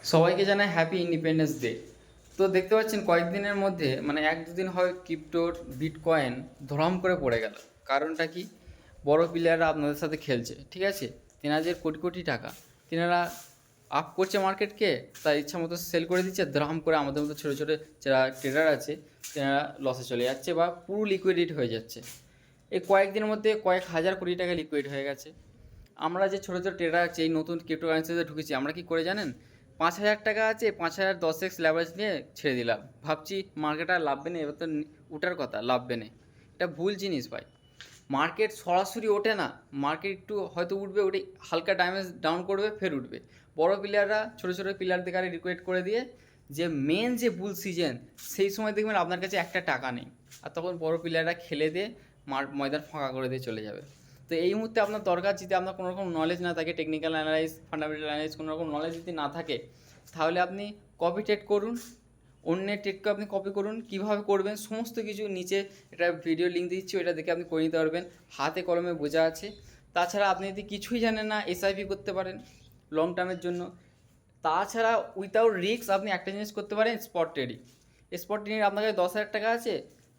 সবাইকে জানাই happy independence day. তো দেখতে পাচ্ছেন কয়েকদিনের মধ্যে মানে এক দুদিন হয় ক্রিপ্টোর বিটকয়েন ধরাম করে পড়ে গেল। কারণটা কি? বড় প্লেয়াররা আপনাদের সাথে খেলছে, ঠিক আছে? তেনাদের কোটি কোটি টাকা তেনারা আপ করছে মার্কেটকে, তার ইচ্ছা মতো সেল করে দিচ্ছে, ধরাম করে আমাদের মতো ছোটো ছোটো যারা ট্রেডার আছে তেনারা লসে চলে যাচ্ছে বা পুরো লিকুইডিট হয়ে যাচ্ছে। এই কয়েকদিনের মধ্যে কয়েক হাজার কোটি টাকা লিকুইড হয়ে গেছে। আমরা যে ছোটো ছোটো ট্রেডার আছে এই নতুন ক্রিপ্টোকারেন্সিতে ঢুকেছি, আমরা কি করে জানেন? 5,000 টাকা আছে, 5,000 10x লেভারেজ নিয়ে ছেড়ে দিলাম, ভাবছি মার্কেট আর লাভবে না, এবার তো উঠার কথা, লাভবে না। এটা ভুল জিনিস ভাই। মার্কেট সরাসরি ওঠে না, মার্কেট একটু হয়তো উঠবে, উঠে হালকা ড্যামেজ ডাউন করবে, ফের উঠবে। বড় প্লেয়াররা ছোটো ছোটো প্লেয়ারদের কাছে রিকোয়েস্ট করে দিয়ে যে মেন যে বুল সিজন, সেই সময় দেখবেন আপনার কাছে একটা টাকা নেই, আর তখন বড় প্লেয়াররা খেলে দিয়ে ময়দান ফাঁকা করে দিয়ে চলে যাবে। তো এই মুহূর্তে আপনার দরকার, যদি আপনার কোনো রকম নলেজ না থাকে, টেকনিক্যাল অ্যানালাইজ, ফান্ডামেন্টাল অ্যানালাইজ, কোনো রকম নলেজ যদি না থাকে, তাহলে আপনি কপি ট্রেড করুন, অন্যের ট্রেডকে আপনি কপি করুন। কীভাবে করবেন সমস্ত কিছু নিচে এটা ভিডিও লিঙ্ক দিচ্ছি, ওইটা দেখে আপনি করে নিতে পারবেন, হাতে কলমে বোঝা আছে। তাছাড়া আপনি যদি কিছুই জানেন না, এসআইপি করতে পারেন লং টার্মের জন্য। তাছাড়া উইথাউট রিস্ক আপনি একটা জিনিস করতে পারেন, স্পট ট্রেডিং। স্পট ট্রেডিং আপনার কাছে 10,000 টাকা আছে,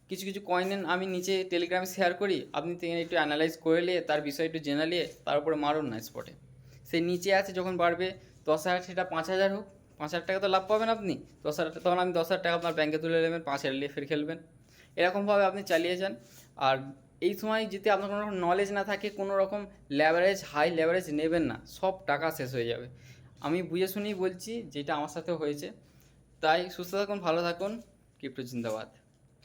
কিছু কিছু কয়েন আমি নিচে টেলিগ্রামে শেয়ার করি, আপনি একটু অ্যানালাইজ করে নিয়ে তার বিষয়ে একটু জেনে নিয়ে তার উপরে মারুন না স্পটে। সেই নিচে আছে, যখন বাড়বে 10,000, সেটা 5,000 হোক, 5,000 টাকা তো লাভ পাবেন আপনি। 10,000, তখন আমি 10,000 টাকা আপনার ব্যাঙ্কে তুলে নেবেন, 5,000 নিয়ে ফের খেলবেন। এরকমভাবে আপনি চালিয়ে যান। আর এই সময় যদি আপনার কোনো রকম নলেজ না থাকে, কোনো রকম লেভারেজ, হাই লেভারেজ নেবেন না, সব টাকা শেষ হয়ে যাবে। আমি বুঝে শুনেই বলছি, যেটা আমার সাথে হয়েছে। তাই সুস্থ থাকুন, ভালো থাকুন, ক্রিপ্টো জিন্দাবাদ।